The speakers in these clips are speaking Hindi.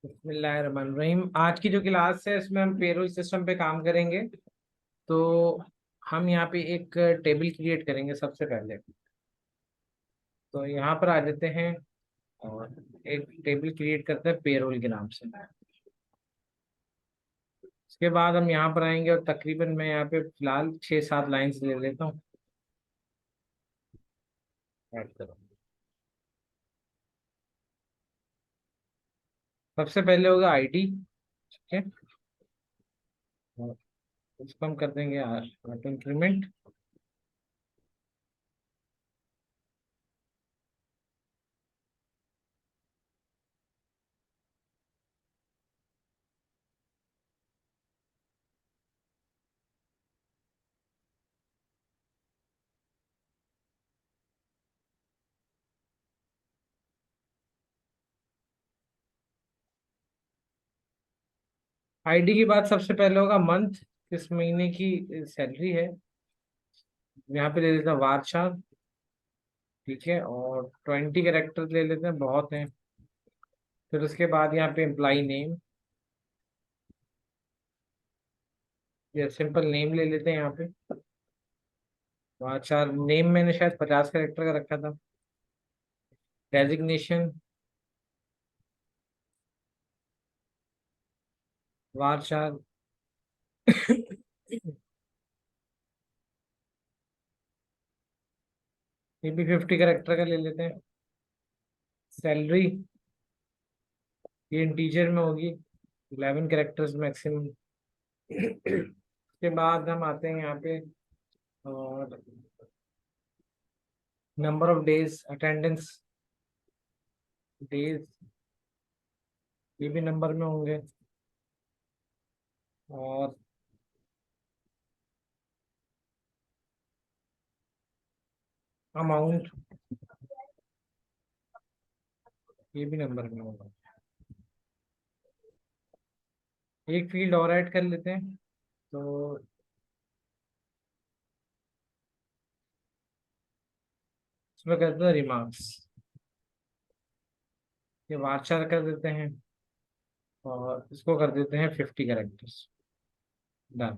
बिस्मिल्लाहिर्रहमानिर्रहीम। आज की जो क्लास है इसमें हम पेरोल सिस्टम पे काम करेंगे। तो हम यहाँ पे एक टेबल क्रिएट करेंगे सबसे पहले। तो यहाँ पर आ जाते हैं और एक टेबल क्रिएट करते हैं पेरोल के नाम से। उसके बाद हम यहाँ पर आएंगे और तकरीबन मैं यहाँ पे फिलहाल 6-7 लाइंस ले लेता हूँ। ऐड करो। सबसे पहले होगा आईडी। ठीक है। और उसको हम कर देंगे ऑटो इंक्रीमेंट। आईडी की बात सबसे पहले होगा मंथ, किस महीने की सैलरी है। यहाँ पे ले लेता हूँ वारशार। ठीक है, और 20 कैरेक्टर ले लेते हैं, बहुत हैं। फिर उसके बाद यहाँ पे एम्प्लाई नेम या सिंपल नेम ले लेते हैं यहाँ पे। तो अच्छा, नेम मैंने शायद 50 कैरेक्टर का रखा था। डेजिग्नेशन वारशार। ये भी 50 कैरेक्टर का ले लेते हैं। सैलरी ये इंटीजर में होगी, 11 कैरेक्टर्स मैक्सिमम। उसके बाद हम आते हैं यहाँ पे और number of days attendance days, ये भी नंबर में होंगे। और अमाउंट ये भी नंबर में होगा। एक फील्ड और ऐड कर लेते हैं। तो इसमें करते हैं रिमार्क्स। ये वार्चर कर देते हैं और इसको कर देते हैं 50 कैरेक्टर्स। डन।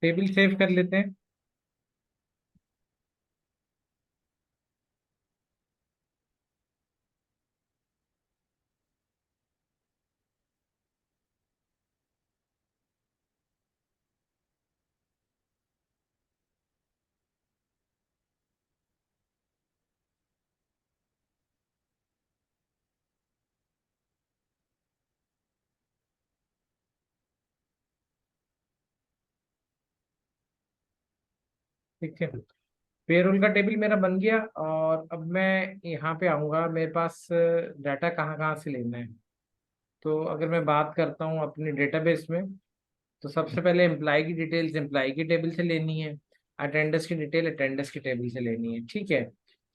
टेबल सेव कर लेते हैं। ठीक है, पेरोल का टेबल मेरा बन गया। और अब मैं यहाँ पे आऊँगा, मेरे पास डाटा कहाँ कहाँ से लेना है। तो अगर मैं बात करता हूँ अपने डेटाबेस में, तो सबसे पहले एम्प्लॉय की डिटेल्स एम्प्लॉय की टेबल से लेनी है। अटेंडेंस की डिटेल अटेंडेंस की टेबल से लेनी है। ठीक है।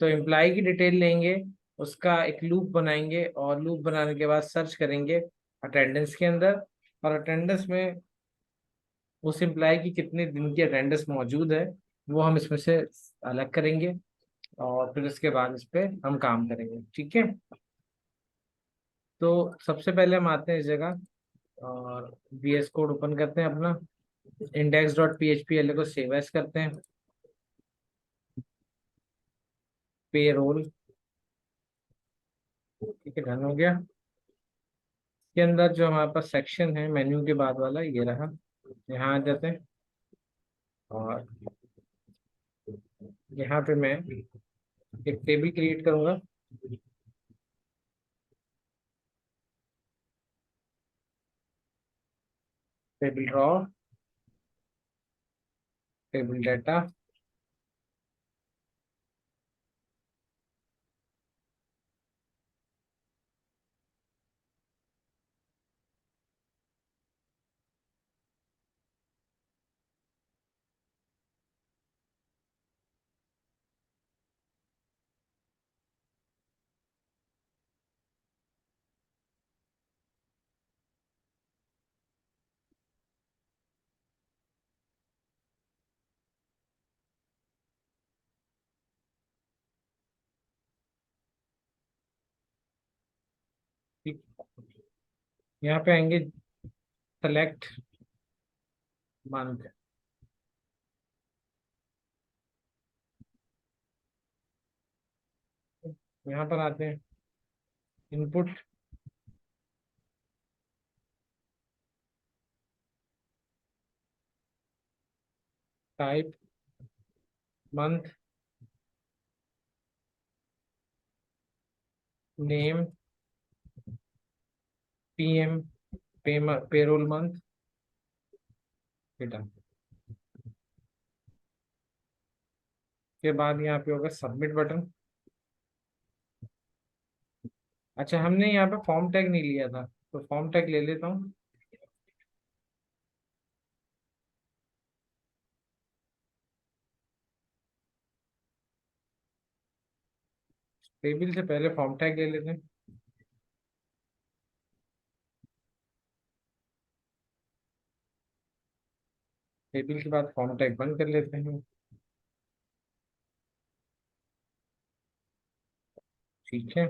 तो एम्प्लॉय की डिटेल लेंगे, उसका एक लूप बनाएंगे और लूप बनाने के बाद सर्च करेंगे अटेंडेंस के अंदर। और अटेंडेंस में उस एम्प्लॉय की कितने दिन की अटेंडेंस मौजूद है वो हम इसमें से अलग करेंगे। और फिर उसके बाद इस पे हम काम करेंगे। ठीक है। तो सबसे पहले हम आते हैं इस जगह और VS कोड ओपन करते हैं अपना। index.php को सेव एज करते हैं। पेरोल, ठीक है, डन हो गया। इसके अंदर जो हमारे पास सेक्शन है मेन्यू के बाद वाला, ये रहा। यहाँ आ जाते हैं और यहाँ पे मैं एक टेबल क्रिएट करूंगा। Table draw, table data. ठीक। यहाँ पे आएंगे सेलेक्ट मंथ। यहाँ पर आते हैं input, type month, name PM, payroll month, data. के बाद यहाँ पे होगा सबमिट बटन। अच्छा, हमने यहाँ पे फॉर्म टैग नहीं लिया था, तो फॉर्म टैग ले लेता हूँ। टेबल से पहले फॉर्म टैग ले लेते हैं। टेबल के बाद फॉर्म टैग बंद कर लेते हैं। ठीक है,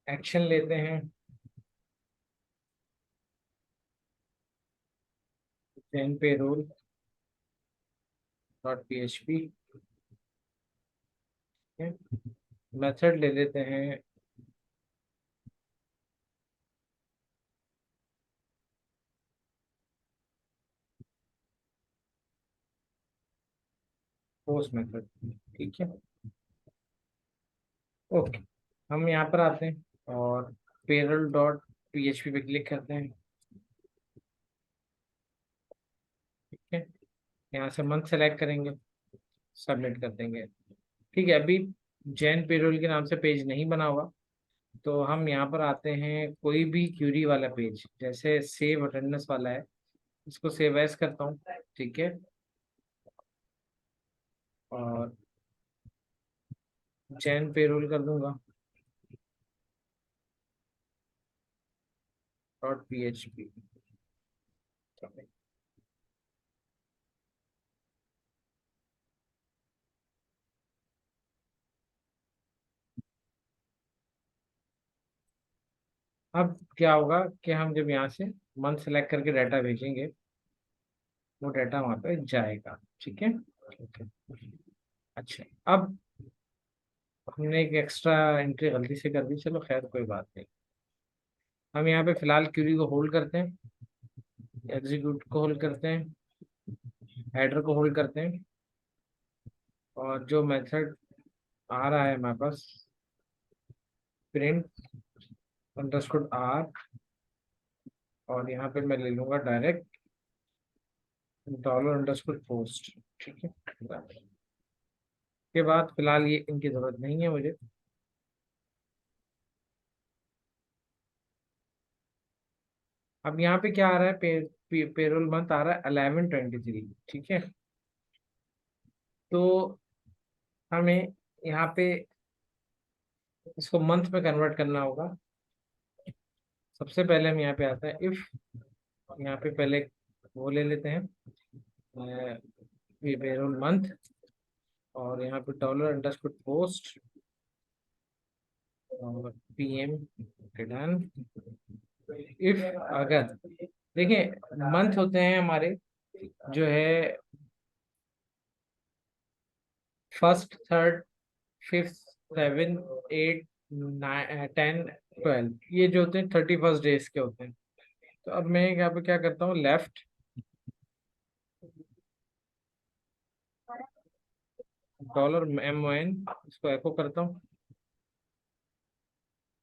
एक्शन लेते हैं। Jain payroll dot PHP। Method ले लेते हैं पोस्ट मेथड। ठीक है, ओके। हम यहाँ पर आते हैं और पेरोल डॉट PHP पे क्लिक करते हैं। ठीक है, यहाँ से मंथ सेलेक्ट करेंगे, सबमिट कर देंगे। ठीक है, अभी जैन पेरोल के नाम से पेज नहीं बना हुआ, तो हम यहाँ पर आते हैं कोई भी क्यूरी वाला पेज, जैसे सेव अटेंडेंस वाला है, इसको सेव एज करता हूँ। ठीक है, और जैन पेरोल कर दूंगा डॉट PHP। अब क्या होगा कि हम जब यहाँ से मंथ सेलेक्ट करके डाटा भेजेंगे, वो डाटा वहाँ पे जाएगा। ठीक है, ठीक है। अच्छा, अब हमने एक एक्स्ट्रा एंट्री गलती से कर दी, चलो खैर कोई बात नहीं। हम यहाँ पे फिलहाल क्यूरी को होल्ड करते हैं, एग्जीक्यूट को होल्ड करते हैं, हेडर को होल्ड करते हैं, और जो मेथड आ रहा है हमारे पास, प्रिंट अंडरस्कोर आर, और यहाँ पे मैं ले लूंगा डायरेक्ट डॉलर अंडरस्कोर पोस्ट। ठीक है, के बाद फिलहाल ये इनकी जरूरत नहीं है मुझे। अब यहाँ पे क्या आ रहा है, पेरोल मंथ आ रहा है 11/23। ठीक है, तो हमें यहाँ पे इसको मंथ में कन्वर्ट करना होगा। सबसे पहले हम यहाँ पे आता है इफ, यहाँ पे पहले वो ले लेते हैं पेरोल मंथ, और यहाँ पे डॉलर अंडरस्कोर पोस्ट और PM डन। इफ, अगर, देखिए मंथ होते हैं हमारे, जो है first, third, fifth, seven, eight, 10, 12, ये जो होते हैं 31 डेज के होते हैं। तो अब मैं यहाँ पे क्या करता हूँ, लेफ्ट $MON, इसको एको करता हूँ,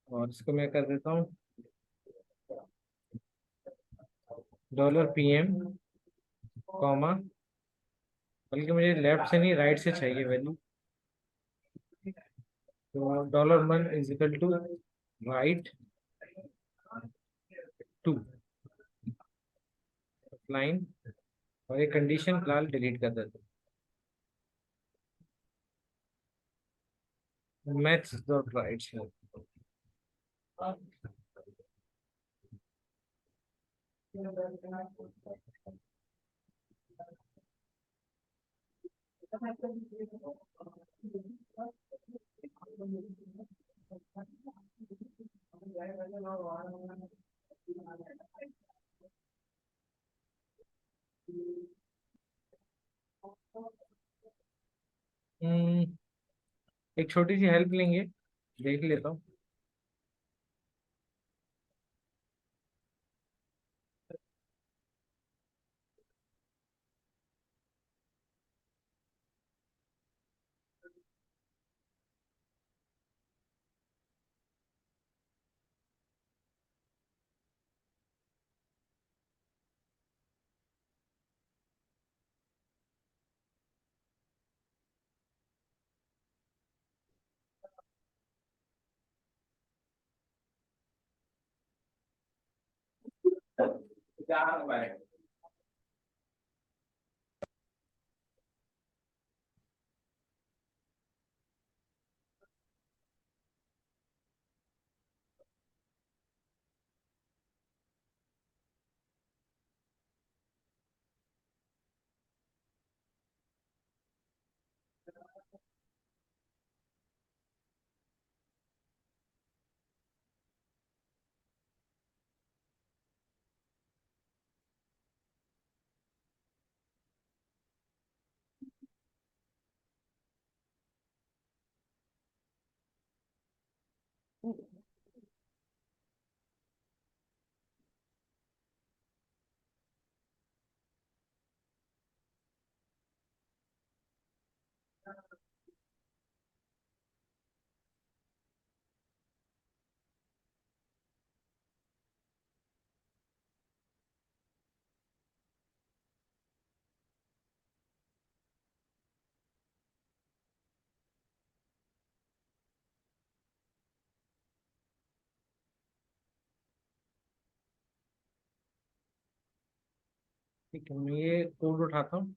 और इसको मैं कर देता हूँ $PM, कॉमा, बल्कि मुझे लेफ्ट से नहीं राइट से चाहिए वैल्यू। तो $1 is equal to right to line, और ये कंडीशन फिलहाल डिलीट कर देते हैं, मैथ्स डॉट राइट है। हम्म, एक छोटी सी हेल्प लेंगे, देख लेता हूँ। ठीक है, मैं ये कोड उठाता हूँ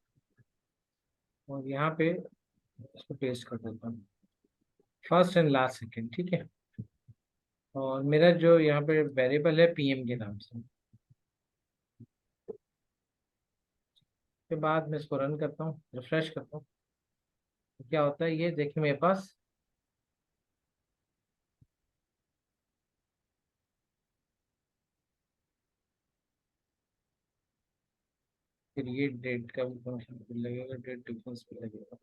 और यहाँ पे इसको पेस्ट कर देता हूँ, फर्स्ट एंड लास्ट सेकेंड, ठीक है। और मेरा जो यहाँ पे वेरिएबल है पीएम के नाम से। के बाद मैं इसको रन करता हूँ, रिफ्रेश करता हूँ, तो क्या होता है ये देखिए मेरे पास। फिर ये डेट का भी फंक्शन भी लगेगा, डेट डिफरेंस भी लगेगा।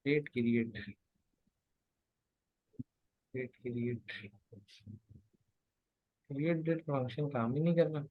Date create, date create, create date function काम ही नहीं करना।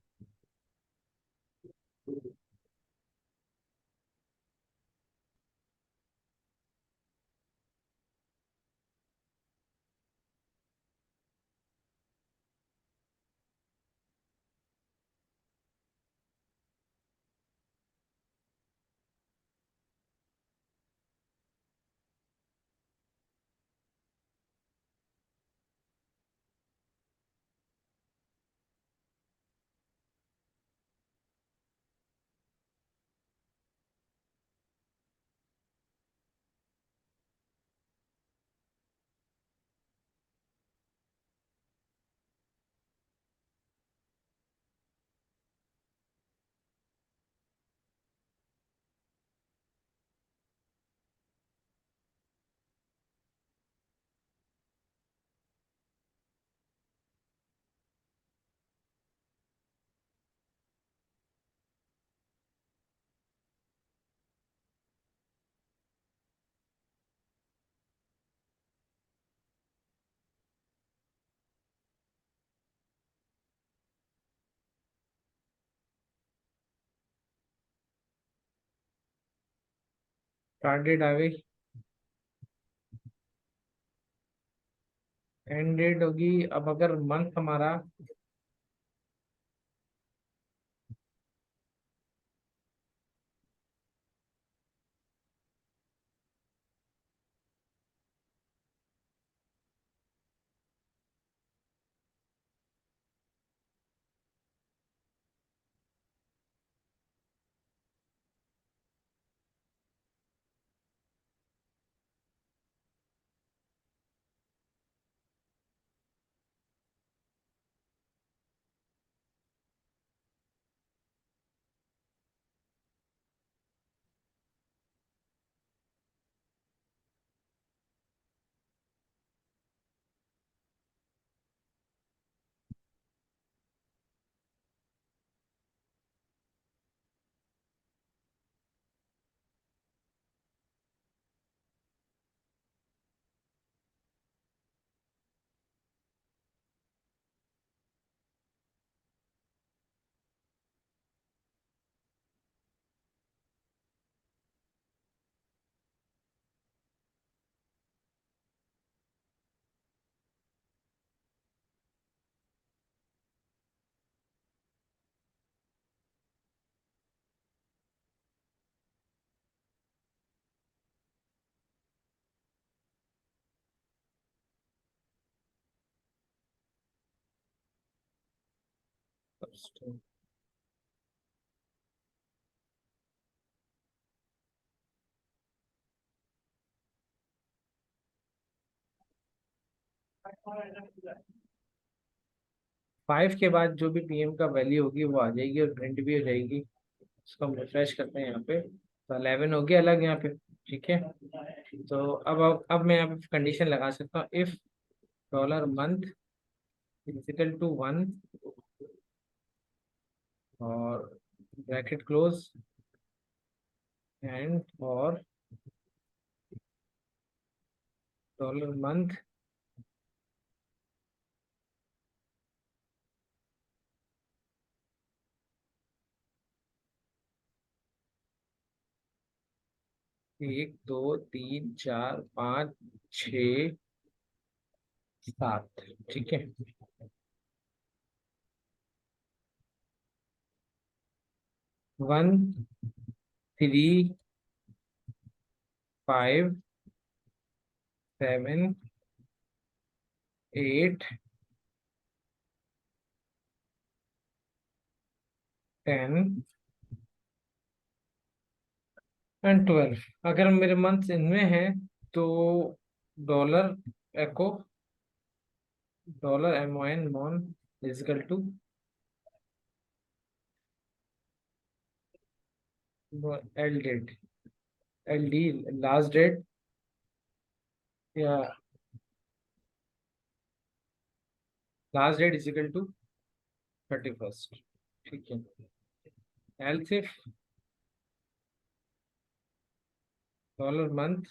स्टार्ट डेट आ गई। एंड डेट होगी, अब अगर मंथ हमारा 5 के बाद जो भी पीएम का वैल्यू होगी वो आ जाएगी और प्रिंट भी हो जाएगी। इसको हम रिफ्रेश करते हैं यहाँ पे, तो 11 हो गया अलग यहाँ पे। ठीक है, तो अब मैं यहाँ पे कंडीशन लगा सकता हूँ, if dollar month equal to 1 और ब्रैकेट क्लोज एंड और डॉलर मंथ एक दो तीन चार पाँच छ सात। ठीक है, 1 3 5 7 8 10 एंड 12। अगर मेरे मंथ इनमें है तो डॉलर एको dollar MON mon is equal to L date, LD last date या last date is equal to 31st। ठीक है, एल सिर्फ डॉलर मंथ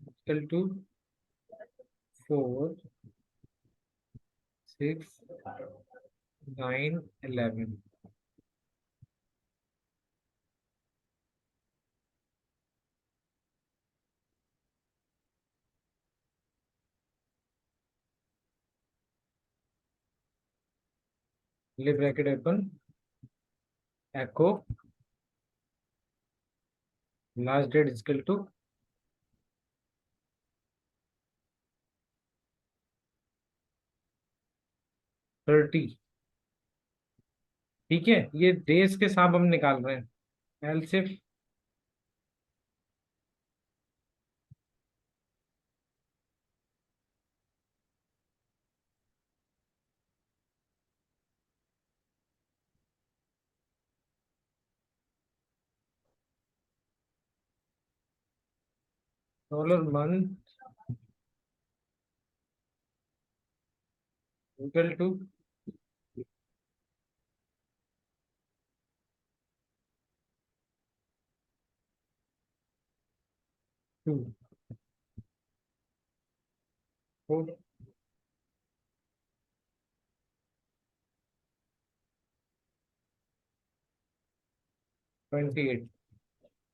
इक्वल टू 4 6 9 11। ले bracket open, echo last date equal to 30। ठीक है, ये डेज के साथ हम निकाल रहे हैं। एल सिर्फ डॉलर मंथ इक्वल टू 2 28।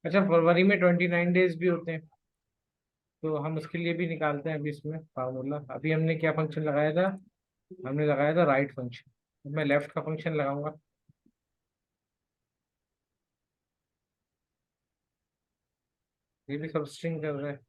अच्छा, फरवरी में 29 डेज भी होते हैं। तो हम उसके लिए भी निकालते हैं अभी इसमें फार्मूला। अभी हमने क्या फंक्शन लगाया था? हमने लगाया था राइट फंक्शन। मैं लेफ्ट का फंक्शन लगाऊंगा। ये भी सबस्ट्रिंग कर रहा है।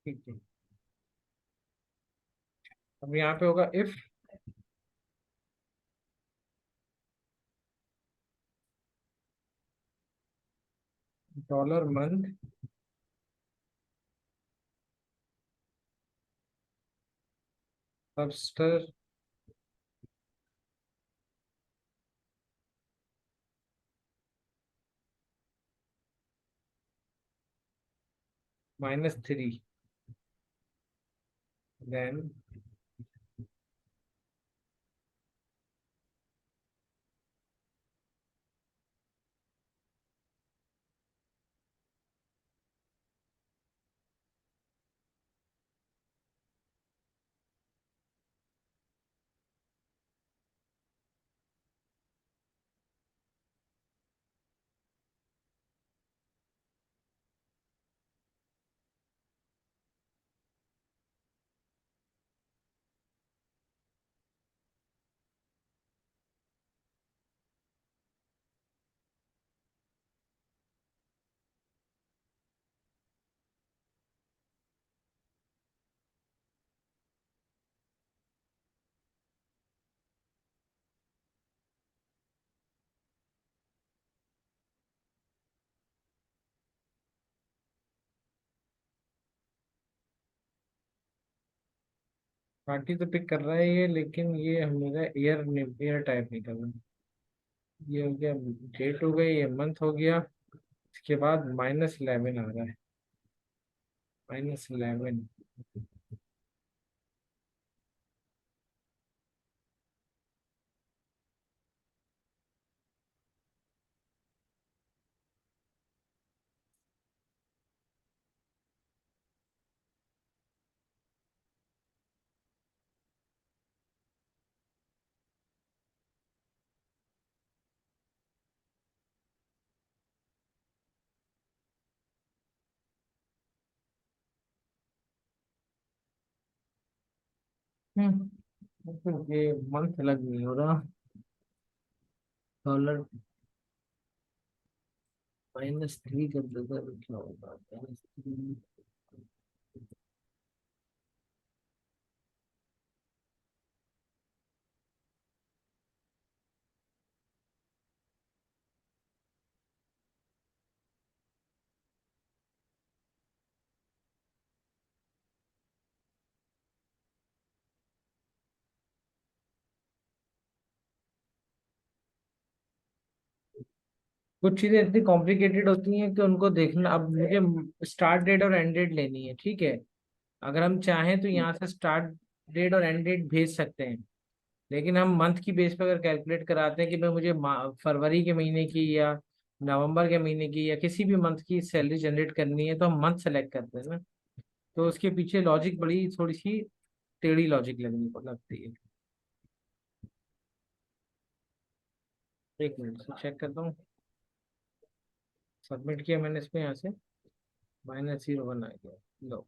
ठीक है। अब यहाँ पे होगा इफ डॉलर मंथ सबस्टर -3, देन 30 तो पिक कर रहा है ये, लेकिन ये मेरा एयर टाइप निकल रहा है। ये हो गया, डेट हो गई, ये मंथ हो गया। इसके बाद -11 आ रहा है। -11। ये मंथ अलग नहीं हो रहा। डॉलर -3 कर देगा तो क्या होगा? -3। कुछ चीजें इतनी कॉम्प्लिकेटेड होती हैं कि उनको देखना। अब मुझे स्टार्ट डेट और एंड डेट लेनी है, ठीक है। अगर हम चाहें तो यहाँ से स्टार्ट डेट और एंड डेट भेज सकते हैं। लेकिन हम मंथ की बेस पर अगर कैलकुलेट कराते हैं कि भाई मुझे फरवरी के महीने की या नवंबर के महीने की या किसी भी मंथ की सैलरी जनरेट करनी है, तो हम मंथ सेलेक्ट करते हैं ना। तो उसके पीछे लॉजिक बड़ी थोड़ी सी टेढ़ी लॉजिक लगने को लगती है। एक मिनट से चेक करता हूँ। सबमिट किया मैंने इसमें, यहाँ से -01 आ गया। लो।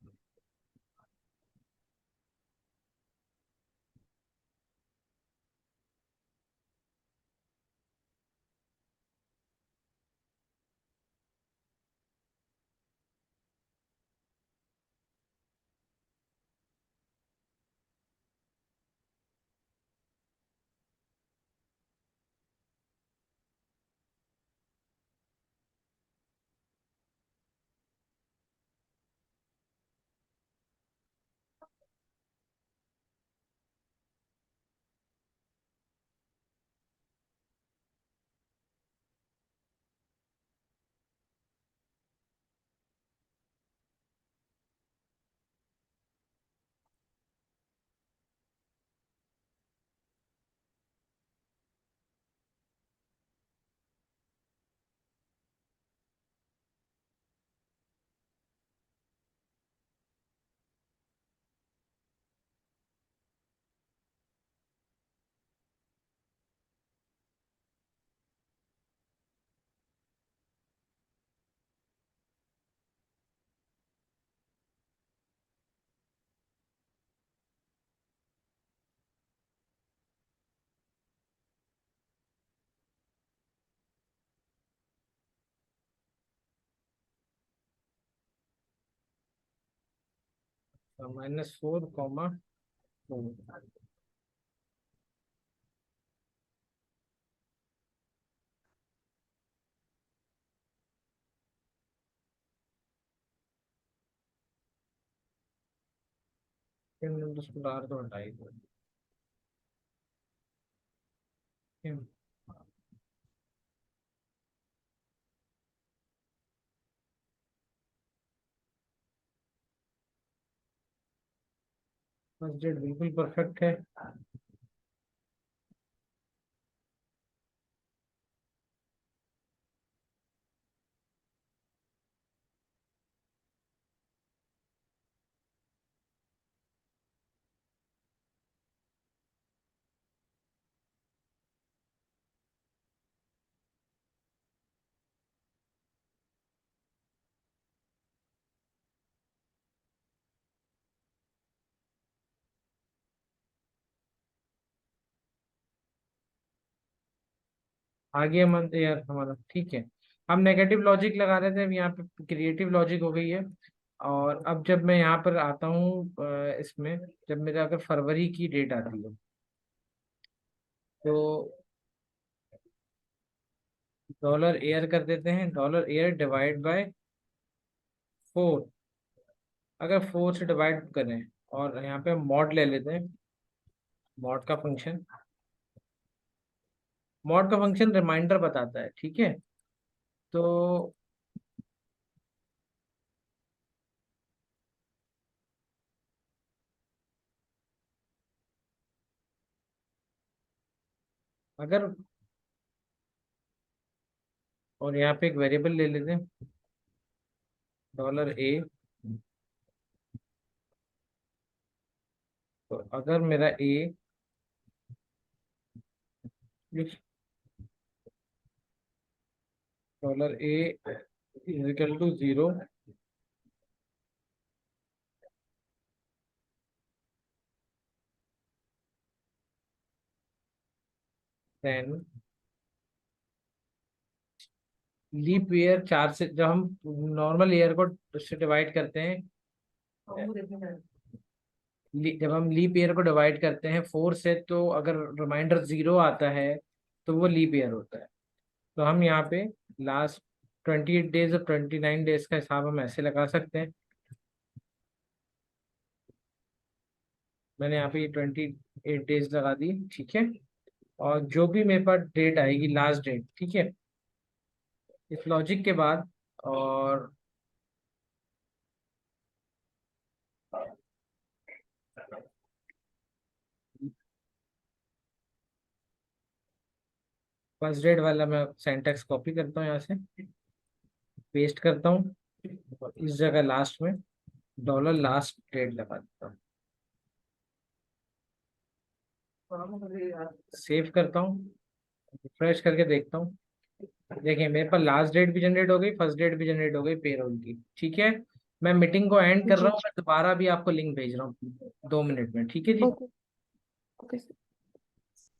-4, 4। $10 तो हटाई दो। फर्स्ट डेट बिल्कुल परफेक्ट है। आगे मंथ यार हमारा ठीक है। हम नेगेटिव लॉजिक लगा रहे थे, अब यहाँ पे क्रिएटिव लॉजिक हो गई है। और अब जब मैं यहाँ पर आता हूँ इसमें, जब मेरा अगर फरवरी की डेट आती है तो डॉलर एयर कर देते हैं, डॉलर एयर डिवाइड बाय 4। अगर 4 से डिवाइड करें और यहाँ पे मॉड ले लेते हैं, मॉड का फंक्शन, मॉड का फंक्शन रिमाइंडर बताता है, ठीक है। तो अगर, और यहाँ पे एक वेरिएबल ले लेते हैं, $A। तो अगर मेरा A $A is equal to 0, then leap year 4 से, जब हम नॉर्मल ईयर को से डिवाइड करते हैं, जब हम लीप ईयर को डिवाइड करते हैं 4 से, तो अगर रिमाइंडर 0 आता है तो वो लीप ईयर होता है। तो हम यहाँ पे लास्ट 28 डेज और 29 डेज का हिसाब हम ऐसे लगा सकते हैं। मैंने यहाँ पे 28 डेज लगा दी, ठीक है। और जो भी मेरे पास डेट आएगी, लास्ट डेट, ठीक है, इस लॉजिक के बाद, और फर्स्ट डेट वाला मैं सेंटेक्स कॉपी करता हूँ यहाँ से, पेस्ट करता हूँ, और इस जगह लास्ट में डॉलर लास्ट डेट लगा देता हूँ, सेव करता हूँ, रिफ्रेश करके देखता हूँ। देखिए मेरे पास लास्ट डेट भी जनरेट हो गई, फर्स्ट डेट भी जनरेट हो गई पेरोल की, ठीक है। मैं मीटिंग को एंड कर जी रहा हूँ, मैं दोबारा भी आपको लिंक भेज रहा हूँ 2 मिनट में, ठीक है जी। Okay okay.